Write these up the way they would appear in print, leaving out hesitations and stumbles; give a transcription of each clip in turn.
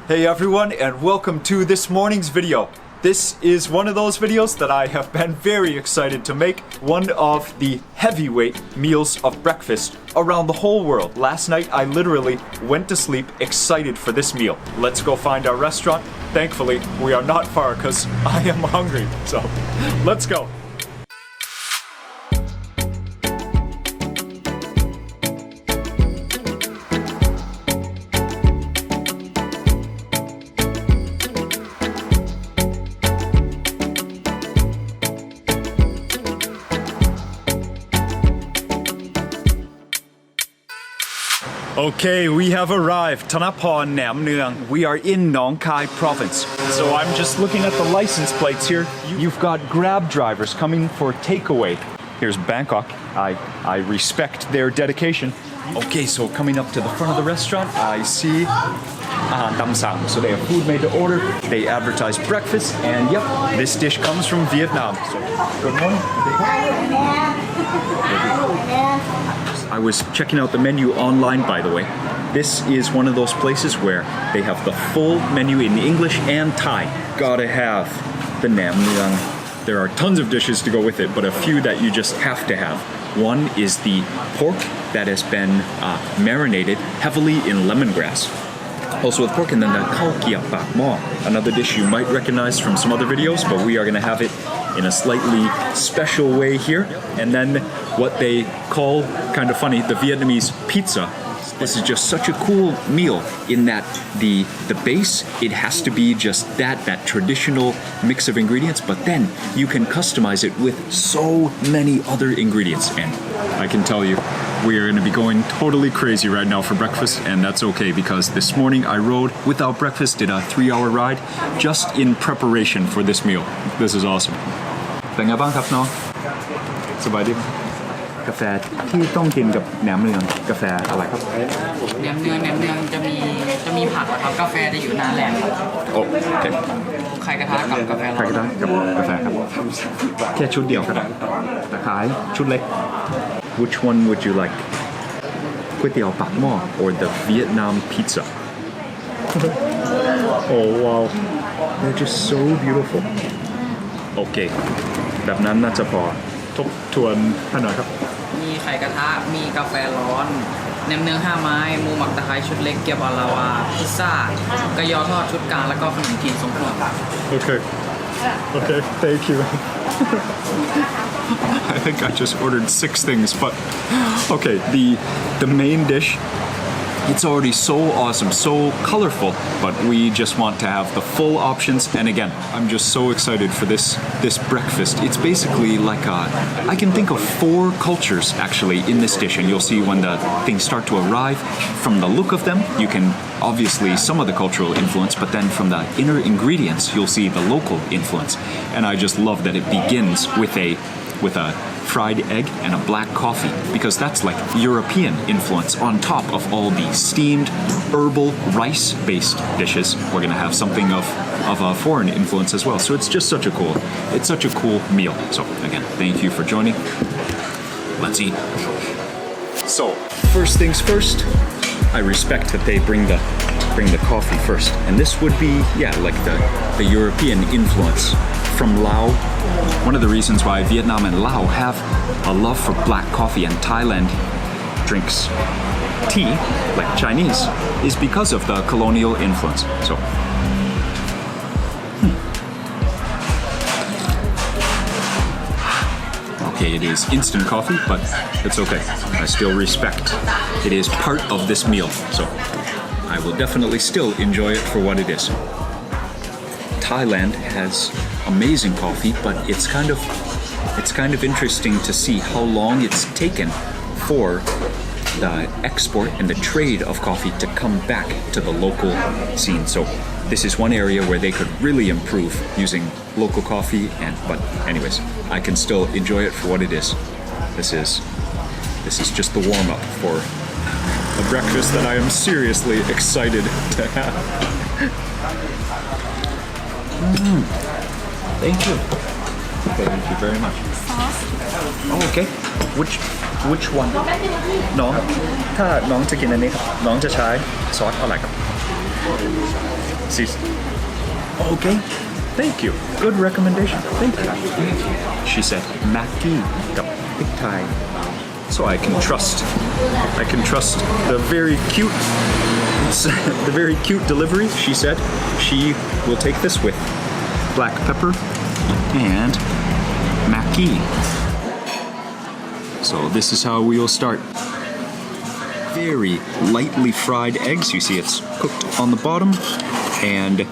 Hey everyone, and welcome to this morning's video. This is one of those videos that I have been very excited to make. One of the heavyweight meals of breakfast around the whole world. Last night I literally went to sleep excited for this meal. Let's go find our restaurant. Thankfully, we are not far because I am hungry. So, let's go. Okay, we have arrived. Tanapawn Naem Nuong. We are in Nong Khai province. So I'm just looking at the license plates here. You've got Grab drivers coming for takeaway. Here's Bangkok. I respect their dedication. Okay, so coming up to the front of the restaurant, I see Tam Sang. So they have food made to order. They advertise breakfast, and yep, this dish comes from Vietnam. So, good morning. I was checking out the menu online, by the way. This is one of those places where they have the full menu in English and Thai. Gotta have the Naem Nuong. There are tons of dishes to go with it, but a few that you just have to have. One is the pork that has been marinated heavily in lemongrass. Also with pork, and then the khao kia pak mo, another dish you might recognize from some other videos, but we are gonna have it in a slightly special way here. And then what they call, kind of funny, the Vietnamese pizza. This is just such a cool meal in that the base, it has to be just that traditional mix of ingredients, but then you can customize it with so many other ingredients. And I can tell you, we are going to be going totally crazy right now for breakfast, and that's okay because this morning I rode without breakfast, did a 3-hour ride just in preparation for this meal. This is awesome. เป็นไงบ้างครับน้องสบายดีกาแฟที่ต้องกินกับแหนมเนืองกาแฟอะไรครับแหนมเนืองจะมีผักครับกาแฟจะอยู่หน้าแหลมโอเคไข่กระทะกับกาแฟร้อนไข่กระทะกับกาแฟครับแค่ชุดเดียวครับตะขายชุดเล็ก Which one would you like ก๋วยเตี๋ยวปากหม้อ or the Vietnam pizza Oh wow they're just so beautiful โอเคแบบนั้นน่าจะพอทบทวนให้หน่อยครับมีไข่กระทะมีกาแฟร้อนแหนมเนือง5 ไม้หมูหมักตะไคร้ชุดเล็กเกี๊ยวบาลาวาพิซซ่ากระยอทอดชุดกลางแล้วก็ขนมจีนทรงเครื่องOkay, thank you. I think I just ordered 6 things, but okay, the main dish, it's already so awesome, so colorful, but we just want to have the full options. And again, I'm just so excited for this breakfast. It's basically like I can think of 4 cultures actually in this dish, and you'll see when the things start to arrive. From the look of them, you can obviously some of the cultural influence, but then from the inner ingredients, you'll see the local influence. And I just love that it begins with a fried egg and a black coffee, because that's like European influence on top of all the steamed herbal rice-based dishes. We're gonna have something of a foreign influence as well. So it's just such a cool meal. So again, thank you for joining. Let's eat. So first things first, I respect that they bring the coffee first, and this would be like the European influence from Laos. One of the reasons why Vietnam and Laos have a love for black coffee and Thailand drinks tea like Chinese is because of the colonial influence. So okay, it is instant coffee, but it's okay. I still respect it is part of this meal, so I will definitely still enjoy it for what it is. Thailand has amazing coffee, but it's kind of interesting to see how long it's taken for the export and the trade of coffee to come back to the local scene. So this is one area where they could really improve using local coffee, but anyways, I can still enjoy it for what it is. This is just the warm-up for a breakfast that I am seriously excited to have. Thank you. Thank you very much. Oh, okay. Which one? น้องถ้าน้องจะกินอันนี้ครับน้องจะใช้ซอสอะไรครับ See? Okay. Thank you. Good recommendation. Thank you. She said, Makiกับพริกไทย So I can trust the very cute delivery. She said she will take this with black pepper and Maki. So this is how we will start. Very lightly fried eggs. You see it's cooked on the bottom and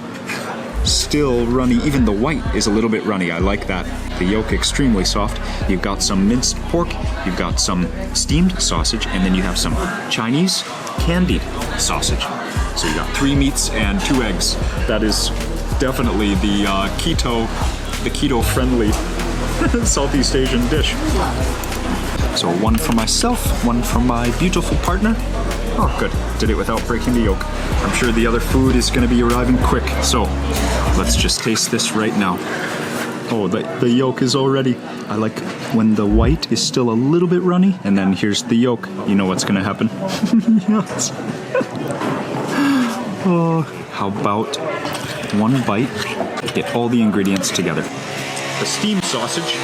still runny. Even the white is a little bit runny. I like that. The yolk extremely soft. You've got some minced pork, you've got some steamed sausage, and then you have some Chinese candied sausage. So you got 3 meats and 2 eggs. That is definitely the keto-friendly Southeast Asian dish. So 1 for myself, 1 for my beautiful partner. Oh, good. Did it without breaking the yolk. I'm sure the other food is going to be arriving quick. So let's just taste this right now. Oh, the yolk is already. I like when the white is still a little bit runny, and then here's the yolk. You know what's going to happen. Yes. Oh, how about 1 bite? Get all the ingredients together. The steamed sausage.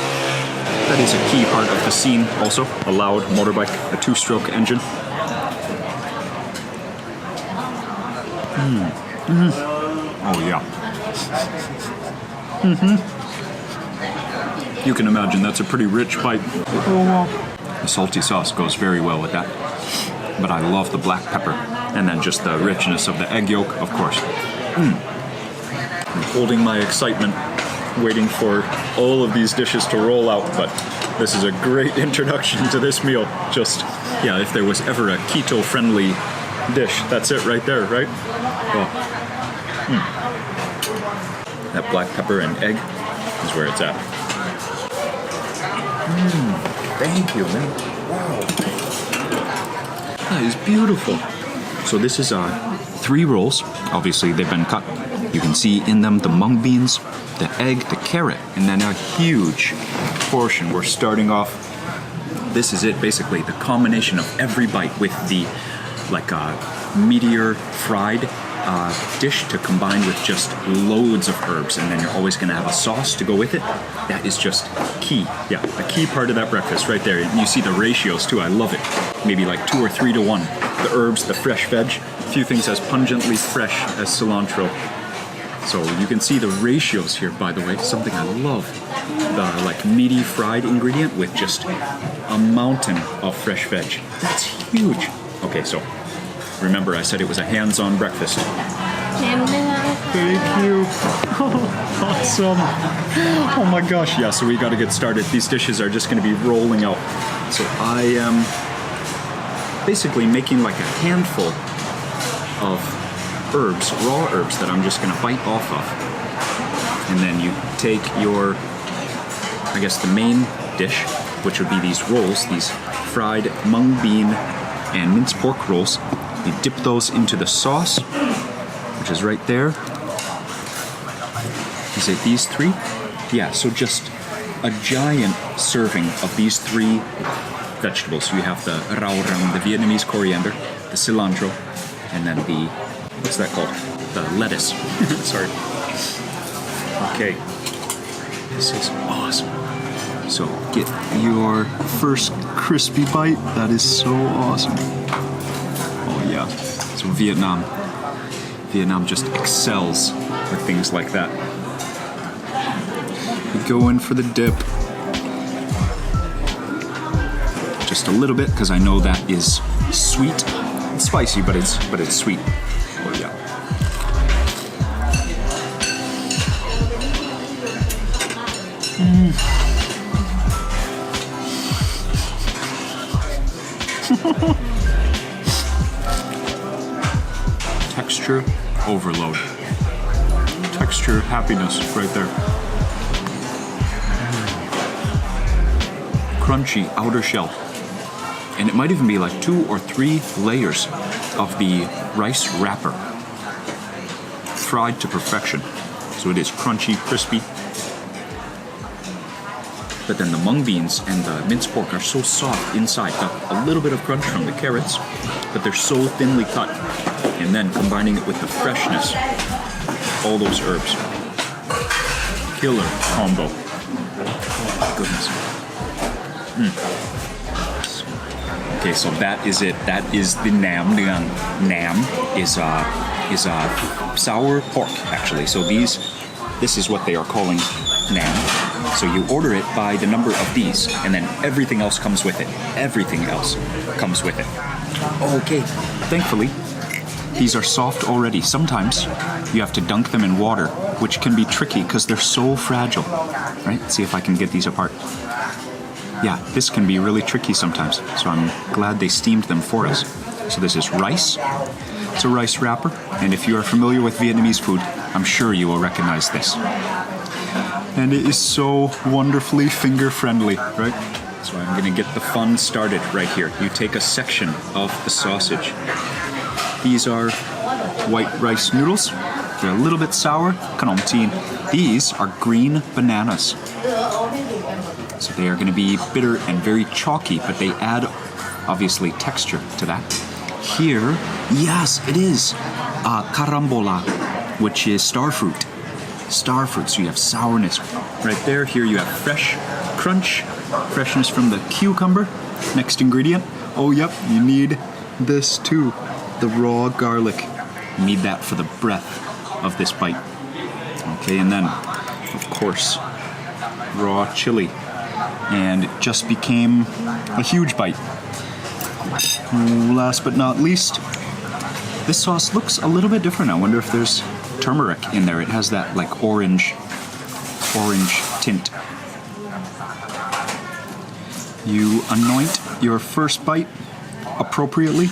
That is a key part of the scene also. A loud motorbike, a 2-stroke engine. Oh yeah. You can imagine that's a pretty rich bite. The salty sauce goes very well with that. But I love the black pepper. And then just the richness of the egg yolk, of course. I'm holding my excitement, waiting for all of these dishes to roll out, but this is a great introduction to this meal. Just, yeah, if there was ever a keto-friendly dish, that's it right there, right? Oh. That black pepper and egg is where it's at. Thank you, man. Wow. That is beautiful. So this is 3 rolls. Obviously, they've been cut. You can see in them the mung beans, the egg, the carrot, and then a huge portion. We're starting off. This is it, basically, the combination of every bite with the meteor fried dish to combine with just loads of herbs, and then you're always going to have a sauce to go with it. That is just key. Yeah, a key part of that breakfast right there. You see the ratios too. I love it. Maybe like 2 or 3 to 1. The herbs, the fresh veg, a few things as pungently fresh as cilantro. So you can see the ratios here, by the way. Something I love. The meaty fried ingredient with just a mountain of fresh veg. That's huge. Okay, so remember I said it was a hands-on breakfast. Thank you. Oh, awesome. Oh my gosh. Yeah, so we got to get started. These dishes are just going to be rolling out. So I am basically making like a handful of herbs, raw herbs, that I'm just going to bite off of. And then you take your, I guess the main dish, which would be these rolls, these fried mung bean and minced pork rolls. You dip those into the sauce, which is right there. Is it these 3? Yeah, so just a giant serving of these 3 vegetables. You have the rau rang, the Vietnamese coriander, the cilantro, and then the, what's that called? The lettuce. Sorry. Okay. This is awesome. So get your first crispy bite. That is so awesome. Oh yeah. So Vietnam just excels with things like that. We go in for the dip. Just a little bit, because I know that is sweet. It's spicy, but it's sweet. Oh yeah. Texture overload. Texture happiness right there. Crunchy outer shell. And it might even be like 2 or 3 layers of the rice wrapper. Fried to perfection. So it is crunchy, crispy. But then the mung beans and the minced pork are so soft inside. Got a little bit of crunch from the carrots, but they're so thinly cut. And then combining it with the freshness all those herbs. Killer combo. Oh my goodness. Okay, so that is it. That is the Naem Nuong. Naem is sour pork, actually. So this is what they are calling Naem. So you order it by the number of these, and then everything else comes with it. Everything else comes with it. Okay, thankfully, these are soft already. Sometimes you have to dunk them in water, which can be tricky because they're so fragile. Right? Let's see if I can get these apart. Yeah, this can be really tricky sometimes. So I'm glad they steamed them for us. So this is rice. It's a rice wrapper. And if you are familiar with Vietnamese food, I'm sure you will recognize this. And it is so wonderfully finger-friendly, right? So I'm going to get the fun started right here. You take a section of the sausage. These are white rice noodles. They're a little bit sour. Kanom teen. These are green bananas. So they are going to be bitter and very chalky, but they add, obviously, texture to that. Here, yes, it is carambola, which is starfruit. Starfruit, so you have sourness right there. Here you have fresh crunch, freshness from the cucumber. Next ingredient. Oh, yep, you need this too. The raw garlic. You need that for the breath of this bite. Okay, and then, of course, raw chili. And it just became a huge bite. Last but not least, this sauce looks a little bit different. I wonder if there's turmeric in there. It has that like orange tint. You anoint your first bite appropriately,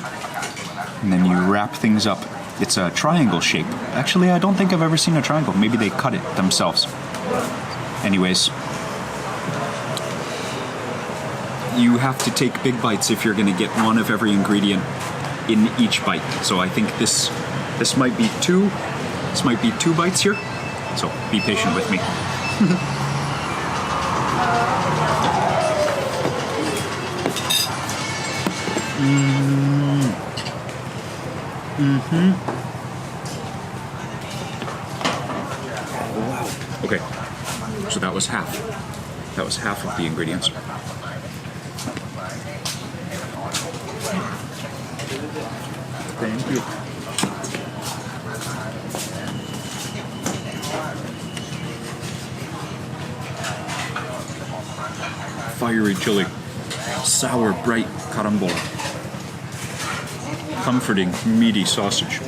and then you wrap things up. It's a triangle shape. Actually, I don't think I've ever seen a triangle. Maybe they cut it themselves. Anyways, you have to take big bites if you're going to get one of every ingredient in each bite. So I think this might be two. This might be 2 bites here. So be patient with me. Wow. Okay. So that was half. That was half of the ingredients. Thank you. Fiery chili, sour, bright carambola, comforting, meaty sausage.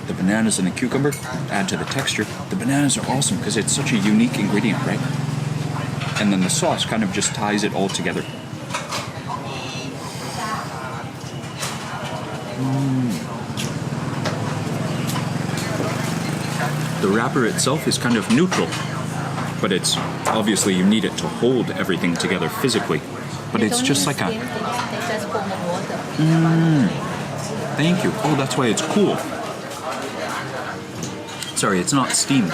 The bananas and the cucumber add to the texture. The bananas are awesome because it's such a unique ingredient, right? And then the sauce kind of just ties it all together. The wrapper itself is kind of neutral, but it's obviously you need it to hold everything together physically. But it's just like a... Thank you. Oh, that's why it's cool. Sorry, it's not steamed.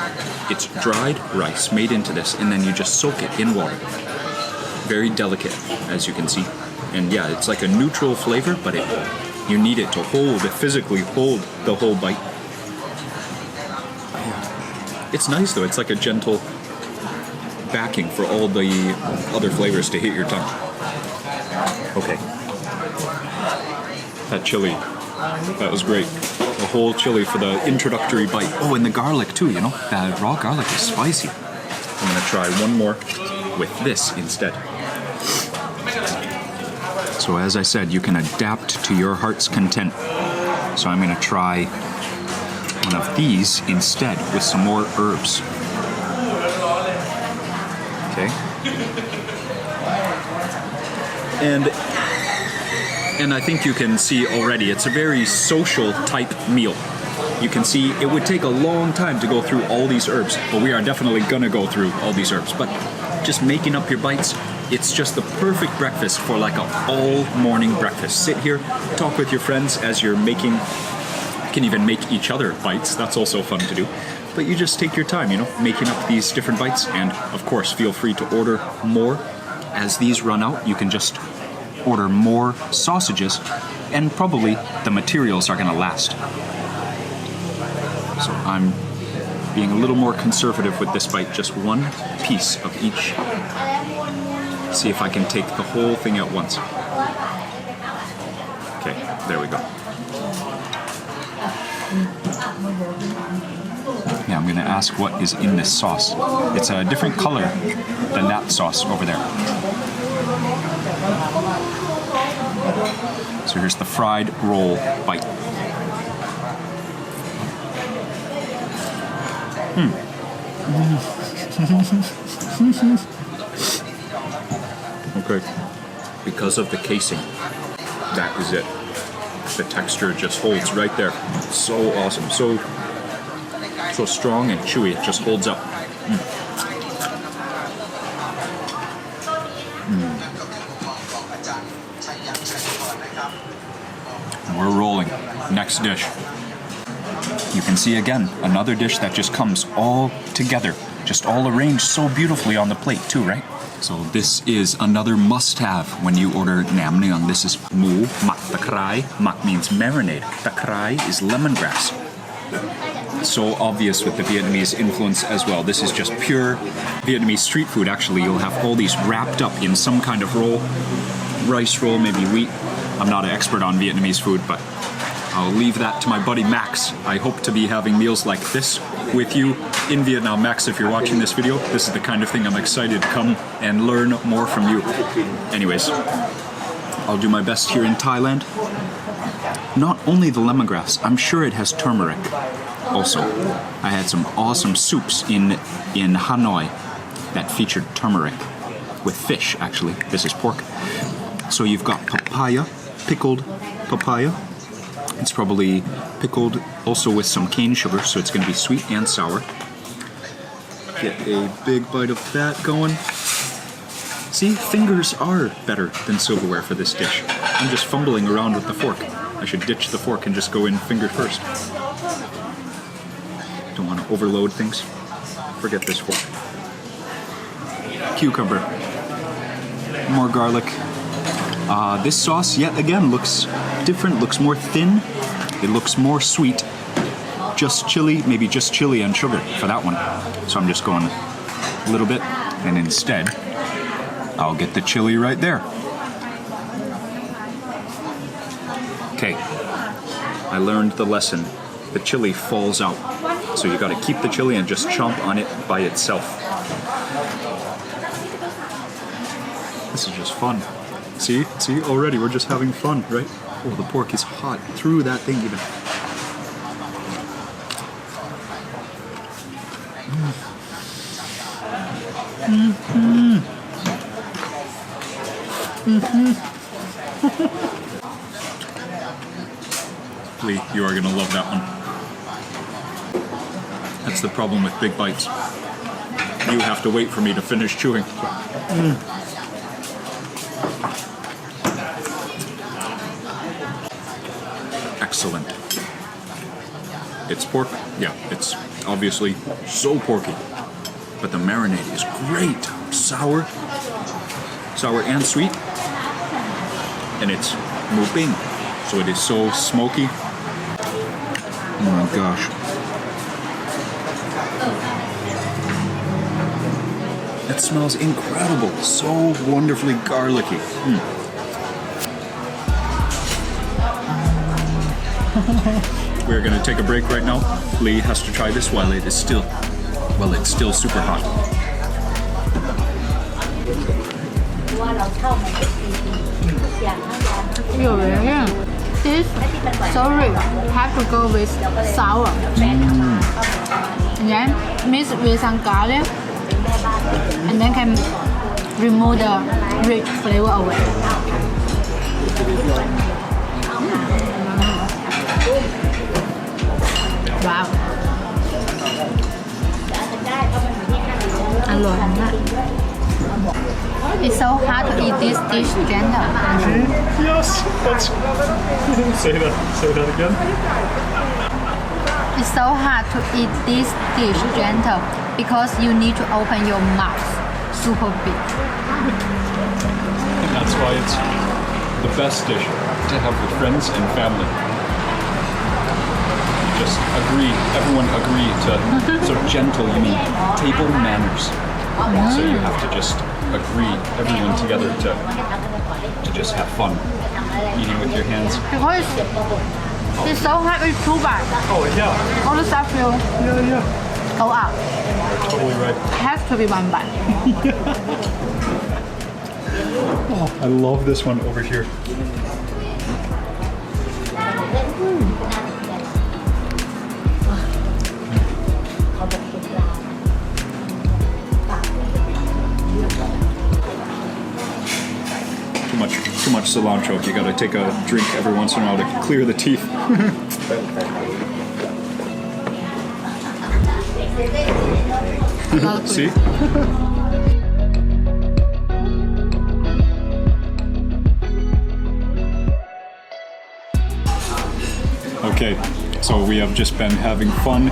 It's dried rice made into this, and then you just soak it in water. Very delicate, as you can see. And yeah, it's like a neutral flavor, but you need it to physically hold the whole bite. It's nice though, it's like a gentle backing for all the other flavors to hit your tongue. Okay. That chili, that was great. The whole chili for the introductory bite. Oh, and the garlic too, you know? That raw garlic is spicy. I'm gonna try one more with this instead. So as I said, you can adapt to your heart's content. So I'm gonna try one of these instead with some more herbs. Okay. And I think you can see already, it's a very social type meal. You can see it would take a long time to go through all these herbs, but we are definitely gonna go through all these herbs. But just making up your bites, it's just the perfect breakfast for like an all morning breakfast. Sit here, talk with your friends as you're making. You can even make each other bites. That's also fun to do. But you just take your time, you know, making up these different bites. And of course, feel free to order more. As these run out, you can just order more sausages and probably the materials are gonna last. So I'm being a little more conservative with this bite, just one piece of each. See if I can take the whole thing at once. Okay, there we go. Yeah, I'm gonna ask what is in this sauce. It's a different color than that sauce over there. So here's the fried roll bite. Okay. Because of the casing, that is it. The texture just holds right there. So awesome. So strong and chewy. It just holds up. We're rolling. Next dish. You can see again, another dish that just comes all together. Just all arranged so beautifully on the plate too, right? So this is another must-have when you order Naem Nuong. This is mu mak takrai. Mak means marinade. Takrai is lemongrass. So obvious with the Vietnamese influence as well. This is just pure Vietnamese street food. Actually, you'll have all these wrapped up in some kind of roll. Rice roll, maybe wheat. I'm not an expert on Vietnamese food, but I'll leave that to my buddy Max. I hope to be having meals like this with you in Vietnam. Max, if you're watching this video, this is the kind of thing I'm excited to come and learn more from you. Anyways, I'll do my best here in Thailand. Not only the lemongrass, I'm sure it has turmeric also. I had some awesome soups in Hanoi that featured turmeric with fish, actually. This is pork. So you've got papaya, pickled papaya. It's probably pickled also with some cane sugar, so it's going to be sweet and sour. Get a big bite of that going. See, fingers are better than silverware for this dish. I'm just fumbling around with the fork. I should ditch the fork and just go in finger first. Don't want to overload things. Forget this fork. Cucumber. More garlic. This sauce, yet again, looks different, looks more thin. It looks more sweet. Just chili, maybe just chili and sugar for that one. So I'm just going a little bit, and instead, I'll get the chili right there. Okay, I learned the lesson. The chili falls out. So you gotta keep the chili and just chomp on it by itself. This is just fun. See, already we're just having fun, right? Oh, the pork is hot through that thing even. Lee, you are gonna love that one. That's the problem with big bites. You have to wait for me to finish chewing. Excellent. It's pork. Yeah, it's obviously so porky. But the marinade is great. Sour and sweet. And it's mu ping, so it is so smoky. Oh my gosh. It smells incredible. So wonderfully garlicky. We're gonna take a break right now. Lee has to try this while it is still, it's still super hot. This, sorry, have to go with sour. And then mix with some garlic. And then can remove the rich flavor away. Wow. อร่อยมาก It's so hard to eat this dish gentle. Yes, that's... Say that again. It's so hard to eat this dish gentle because you need to open your mouth super big. That's why it's the best dish to to have with friends and family. Just everyone agree to, so gentle, you mean table manners. So you have to just agree, everyone together to just have fun eating with your hands. Because it's so hard with 2 baht. Oh yeah. All the stuff will go up. You're totally right. It has to be 1 baht. Oh, I love this one over here. Too much cilantro. You gotta take a drink every once in a while to clear the teeth. See? Okay, so we have just been having fun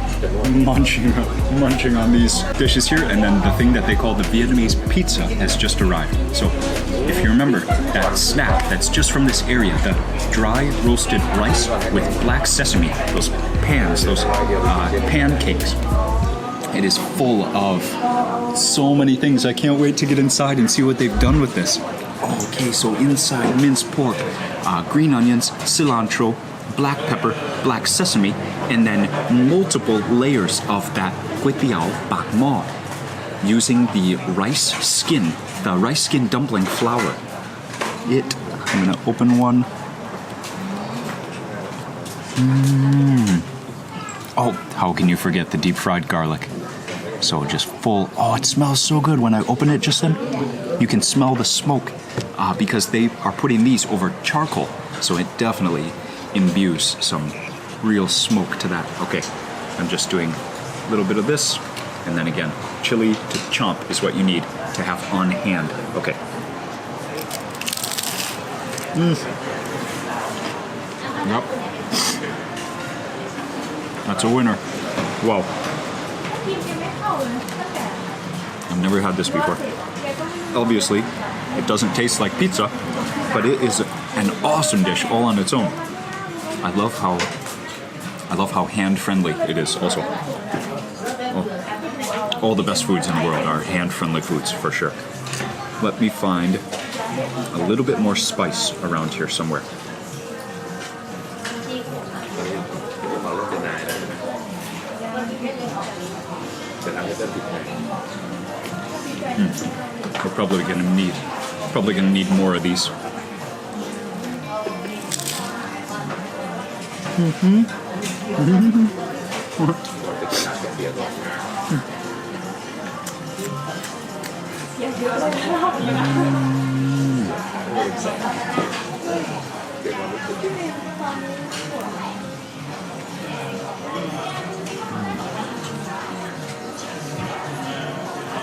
munching on these dishes here, and then the thing that they call the Vietnamese pizza has just arrived. So if you remember that snack that's just from this area, the dry roasted rice with black sesame, those pans, those pancakes, it is full of so many things. I can't wait to get inside and see what they've done with this. Okay, so inside minced pork, green onions, cilantro, black pepper, black sesame, and then multiple layers of that kway teow bak mo using the rice skin dumpling flour. I'm gonna open one. Oh, how can you forget the deep fried garlic? So just full, oh, it smells so good when I open it just then. You can smell the smoke because they are putting these over charcoal. So it definitely imbues some real smoke to that. Okay, I'm just doing a little bit of this, and then again, chili to chomp is what you need to have on hand. Okay. Yep. That's a winner. Wow. I've never had this before. Obviously, it doesn't taste like pizza, but it is an awesome dish all on its own. I love how hand-friendly it is also. All the best foods in the world are hand-friendly foods for sure. Let me find a little bit more spice around here somewhere. We're probably gonna need more of these.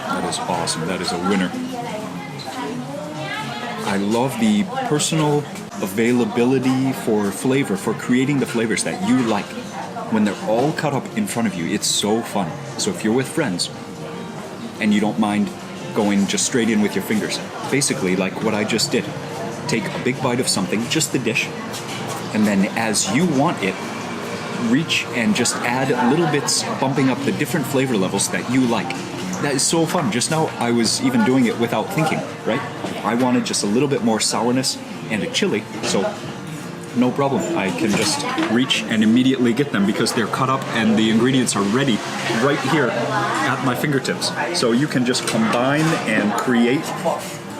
That is awesome. That is a winner. I love the personal availability for flavor, for creating the flavors that you like. When they're all cut up in front of you, it's so fun. So if you're with friends and you don't mind going just straight in with your fingers, basically like what I just did, take a big bite of something, just the dish, and then as you want it, reach and just add little bits, bumping up the different flavor levels that you like. That is so fun. Just now I was even doing it without thinking, right? I wanted just a little bit more sourness and a chili, so no problem. I can just reach and immediately get them because they're cut up and the ingredients are ready right here at my fingertips. So you can just combine and create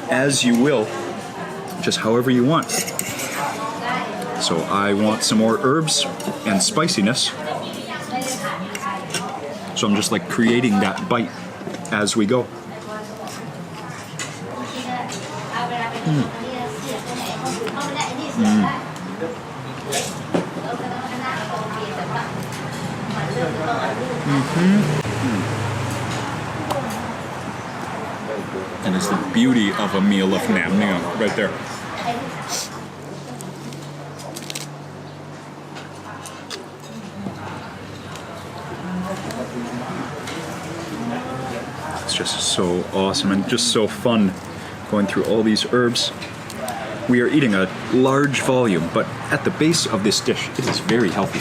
as you will, just however you want. So I want some more herbs and spiciness. So I'm just like creating that bite as we go. And it's the beauty of a meal of Naem Nuong right there. It's just so awesome and just so fun going through all these herbs. We are eating a large volume, but at the base of this dish, it is very healthy.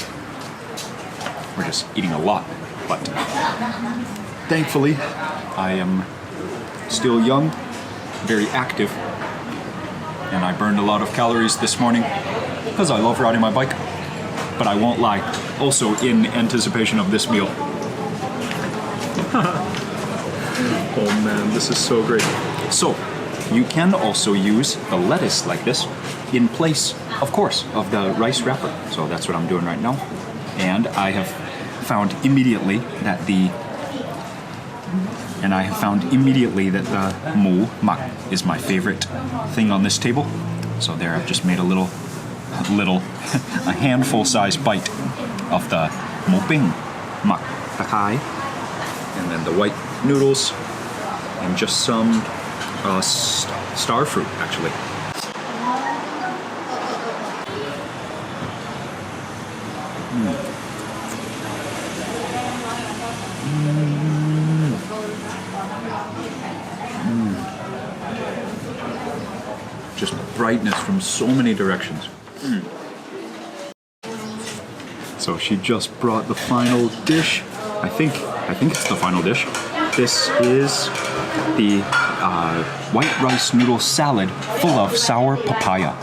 We're just eating a lot, but thankfully, I am still young, very active, and I burned a lot of calories this morning because I love riding my bike. But I won't lie, also in anticipation of this meal. Oh man, this is so great. So, you can also use the lettuce like this in place, of course, of the rice wrapper. So that's what I'm doing right now. And I have found immediately that the mu mak is my favorite thing on this table. So there I've just made a handful size bite of the mu ping mak takai, and then the white noodles, and just some star fruit actually. Just brightness from so many directions. So she just brought the final dish. I think it's the final dish. This is the white rice noodle salad full of sour papaya.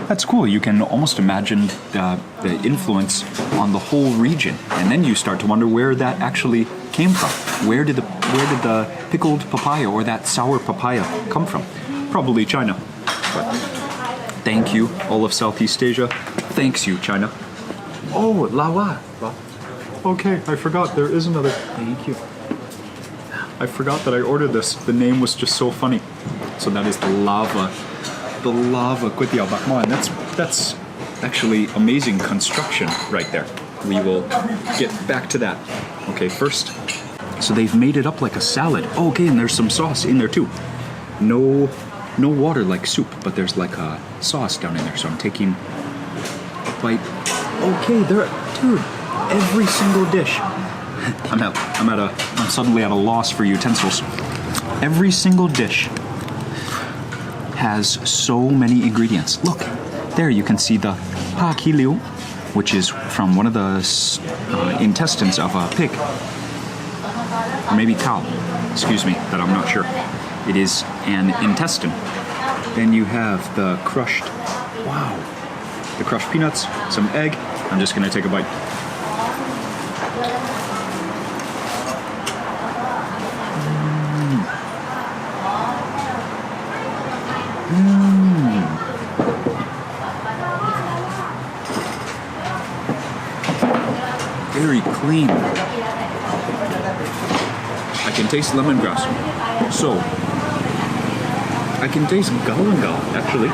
That's cool. You can almost imagine the influence on the whole region, and then you start to wonder where that actually came from. Where did the pickled papaya or that sour papaya come from? Probably China. But thank you, all of Southeast Asia. Thanks you, China. Oh, lava. Okay, I forgot there is another. Thank you. I forgot that I ordered this. The name was just so funny. So that is the lava kway teow bak mo, and that's actually amazing construction right there. We will get back to that. Okay, first. So they've made it up like a salad. Oh, okay, and there's some sauce in there too. No water like soup, but there's like a sauce down in there. So I'm taking a bite. Okay, dude, every single dish. I'm suddenly at a loss for utensils. Every single dish has so many ingredients. Look, there you can see the pa ki liu, which is from one of the intestines of a pig. Or maybe cow. Excuse me, that I'm not sure. It is an intestine. Then you have the crushed peanuts, some egg. I'm just gonna take a bite. Very clean. I can taste lemongrass. So, I can taste galangal, actually.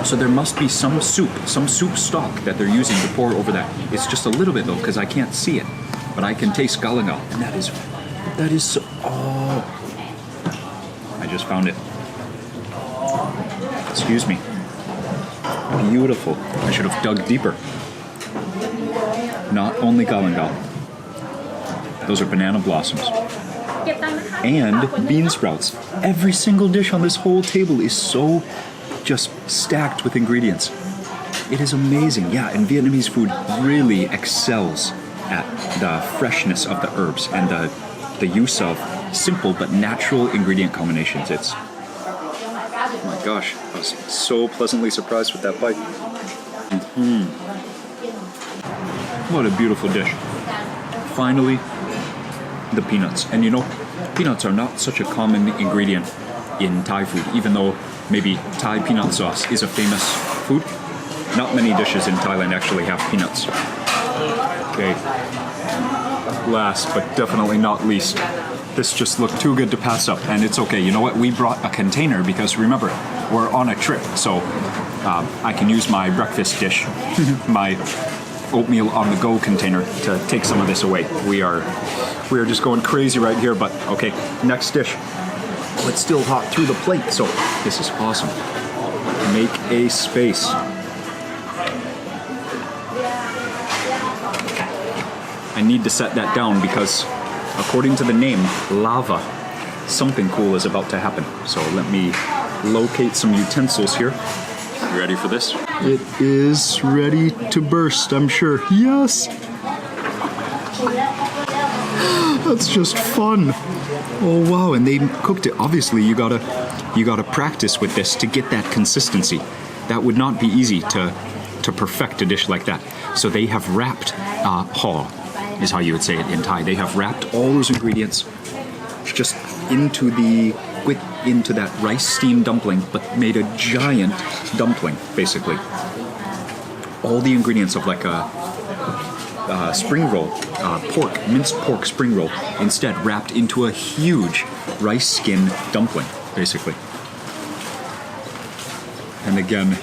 So there must be some soup stock that they're using to pour over that. It's just a little bit though, because I can't see it. But I can taste galangal, and that is so, oh. I just found it. Excuse me. Beautiful. I should have dug deeper. Not only galangal. Those are banana blossoms. And bean sprouts. Every single dish on this whole table is so just stacked with ingredients. It is amazing. Yeah, and Vietnamese food really excels at the freshness of the herbs and the use of simple but natural ingredient combinations. Oh my gosh, I was so pleasantly surprised with that bite. What a beautiful dish. Finally, the peanuts. And you know, peanuts are not such a common ingredient in Thai food, even though maybe Thai peanut sauce is a famous food. Not many dishes in Thailand actually have peanuts. Okay. Last but definitely not least, this just looked too good to pass up, and it's okay. You know what? We brought a container because remember, we're on a trip, so I can use my breakfast dish, my oatmeal on the go container to take some of this away. We are just going crazy right here, but okay, next dish. Oh, it's still hot through the plate, so this is awesome. Make a space. I need to set that down because according to the name, lava, something cool is about to happen. So let me locate some utensils here. You ready for this? It is ready to burst, I'm sure. Yes! That's just fun. Oh wow, and they cooked it. Obviously, you gotta practice with this to get that consistency. That would not be easy to perfect a dish like that. So they have wrapped haw is how you would say it in Thai. They have wrapped all those ingredients just into that rice steamed dumpling, but made a giant dumpling, basically. All the ingredients of like a spring roll, minced pork spring roll, instead wrapped into a huge rice skin dumpling, basically. And again,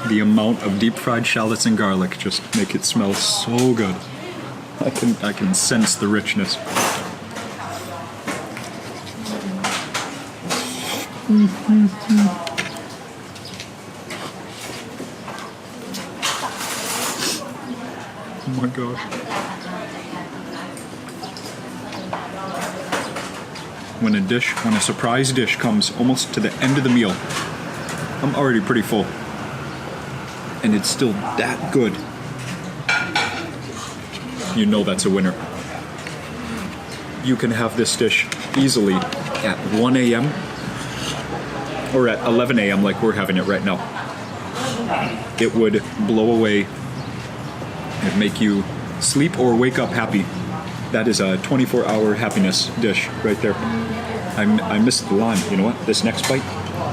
the amount of deep fried shallots and garlic just make it smell so good. I can sense the richness. Oh my gosh. When a surprise dish comes almost to the end of the meal, I'm already pretty full. And it's still that good. You know that's a winner. You can have this dish easily at 1 a.m. or at 11 a.m. like we're having it right now. It would blow away and make you sleep or wake up happy. That is a 24-hour happiness dish right there. I missed the lime. You know what? This next bite,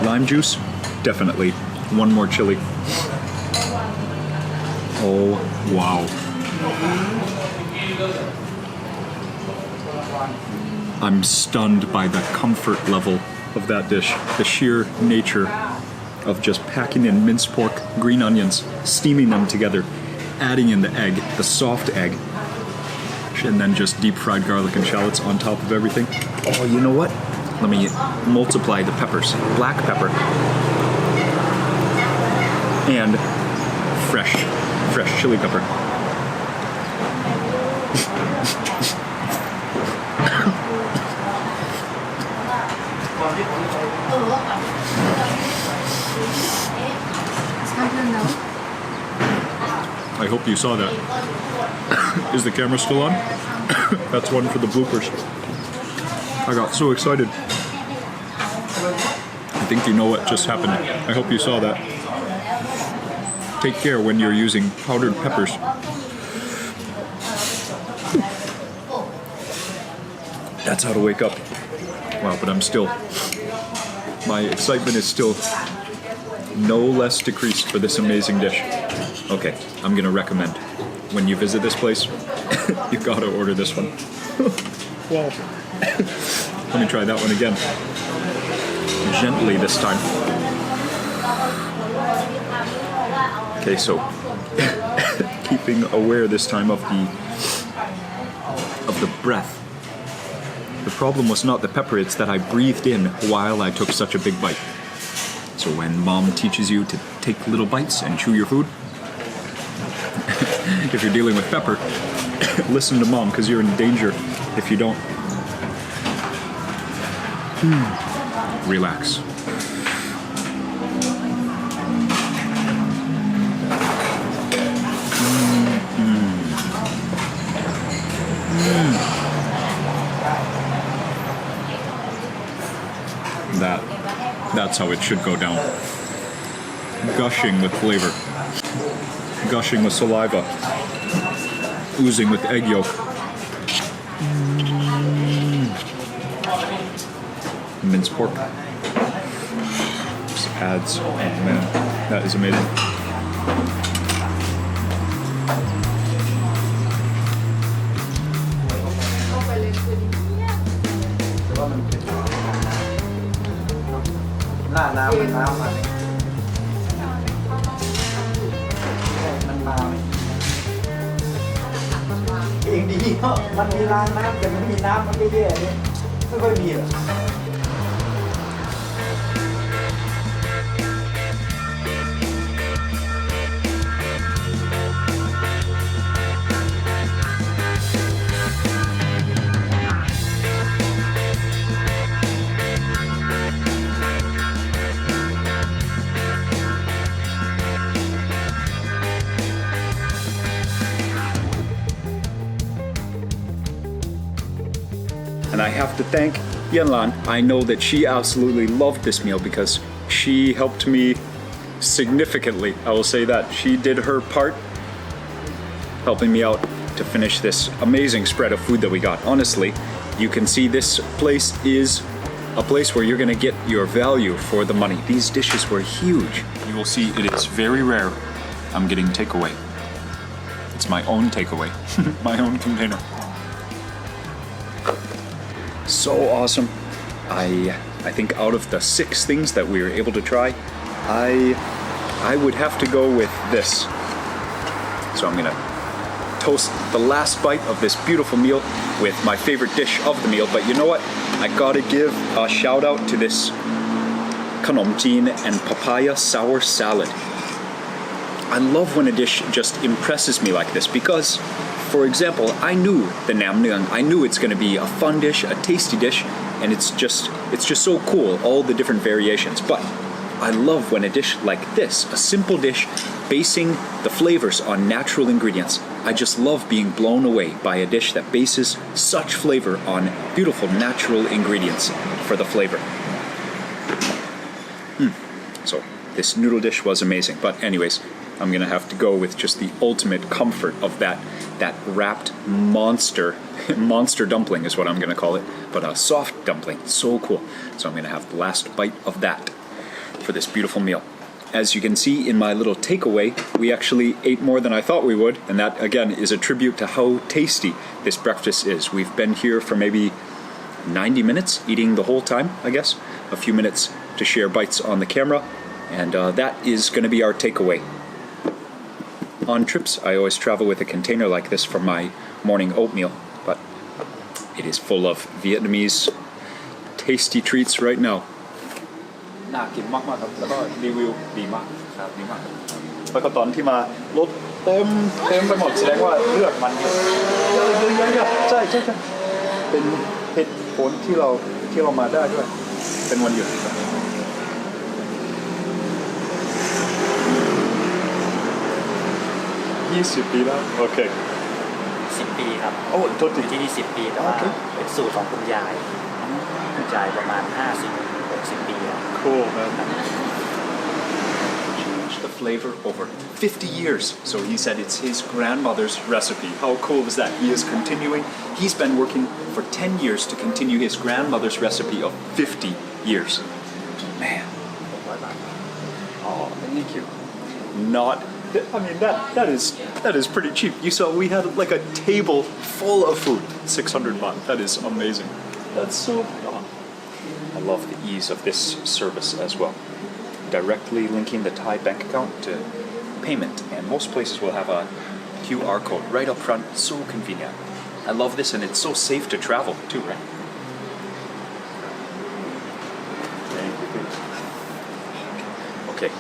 lime juice, definitely. One more chili. Oh, wow. I'm stunned by the comfort level of that dish. The sheer nature of just packing in minced pork, green onions, steaming them together, adding in the egg, the soft egg, and then just deep fried garlic and shallots on top of everything. Oh, you know what? Let me multiply the peppers. Black pepper and fresh chili pepper. I hope you saw that. Is the camera still on? That's one for the bloopers. I got so excited. I think you know what just happened. I hope you saw that. Take care when you're using powdered peppers. That's how to wake up. Wow, but my excitement is still no less decreased for this amazing dish. Okay, I'm gonna recommend, when you visit this place, you gotta order this one. Wow. Let me try that one again. Gently this time. Okay, so keeping aware this time of the breath. The problem was not the pepper, it's that I breathed in while I took such a big bite. So when mom teaches you to take little bites and chew your food, if you're dealing with pepper, listen to mom, because you're in danger if you don't. Relax. That's how it should go down. Gushing with flavor. Gushing with saliva. Oozing with egg yolk. Minced pork. Just adds. Oh man, that is amazing.มันมีร้านน้ำแต่มันมีน้ำมันแย่ๆเนี่ยไม่ค่อยมีหรอก And I have to thank Yanlan. I know that she absolutely loved this meal because she helped me significantly. I will say that. She did her part helping me out to finish this amazing spread of food that we got. Honestly, you can see this place is a place where you're gonna get your value for the money. These dishes were huge. You will see it is very rare I'm getting takeaway. It's my own takeaway, my own container. So awesome. I think out of the 6 things that we were able to try, I would have to go with this. So I'm gonna toast the last bite of this beautiful meal with my favorite dish of the meal. But you know what? I gotta give a shout out to this Khanom Jeen and papaya sour salad. I love when a dish just impresses me like this because, for example, I knew the Naem Nuong. I knew it's gonna be a fun dish, a tasty dish, and it's just so cool, all the different variations. But I love when a dish like this, a simple dish basing the flavors on natural ingredients. I just love being blown away by a dish that bases such flavor on beautiful natural ingredients for the flavor. So this noodle dish was amazing. But anyways, I'm gonna have to go with just the ultimate comfort of that wrapped monster dumpling is what I'm gonna call it, but a soft dumpling, so cool. So I'm gonna have the last bite of that for this beautiful meal. As you can see in my little takeaway, we actually ate more than I thought we would, and that again is a tribute to how tasty this breakfast is. We've been here for maybe 90 minutes, eating the whole time, I guess. A few minutes to share bites on the camera, and that is gonna be our takeaway. On trips, I always travel with a container like this for my morning oatmeal, but it is full of Vietnamese tasty treats right now. น่ากินมากๆครับแล้วก็รีวิวดีมากครับดีมากแล้วก็ตอนที่มารถเต็มไปหมดแสดงว่าเลือดมันเยอะใช่เป็นเหตุผลที่เรามาได้ด้วยเป็นวันหยุด20 ปีแล้วโอเค10 ปีครับโอ้โทษทีที่นี่10 ปีแต่ว่าเป็นสูตรของคุณยายประมาณ50-60 ปีแล้ว Cool, man. Changed the flavor over 50 years. So he said it's his grandmother's recipe. How cool is that? He is continuing. He's been working for 10 years to continue his grandmother's recipe of 50 years. Man. Oh, thank you. Not. I mean that is pretty cheap. You saw we had like a table full of food. 600 baht. That is amazing. That's so. I love the ease of this service as well. Directly linking the Thai bank account to payment, and most places will have a QR code right up front. So convenient. I love this, and it's so safe to travel too, right? Thank you. Okay,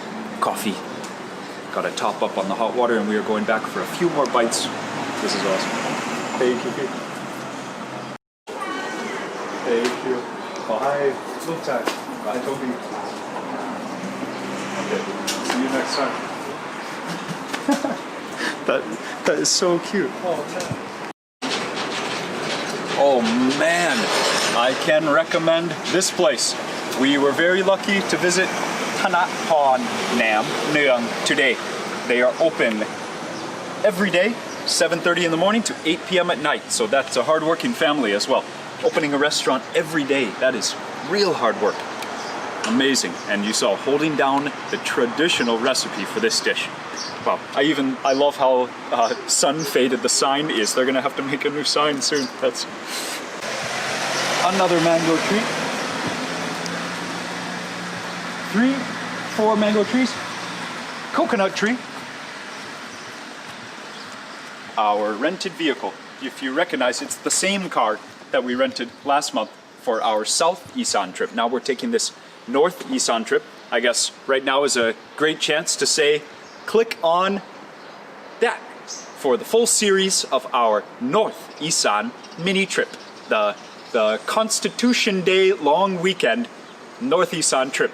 coffee. Got to top up on the hot water, and we are going back for a few more bites. This is awesome. Thank you. Thank you. Oh, hi. Look time. Bye, Toby. Okay. See you next time. that is so cute. Oh man, I can recommend this place. We were very lucky to visit Tanapawn Naem Nuong today. They are open every day, 7:30 in the morning to 8 p.m. at night. So that's a hard-working family as well. Opening a restaurant every day, that is real hard work. Amazing. And you saw holding down the traditional recipe for this dish. Wow. I love how sun faded the sign is. They're gonna have to make a new sign soon. That's another mango tree. 3-4 mango trees. Coconut tree. Our rented vehicle. If you recognize, it's the same car that we rented last month for our South Isan trip. Now we're taking this North Isan trip. I guess right now is a great chance to say, click on that for the full series of our North Isan mini trip. The Constitution Day long weekend North Isan trip.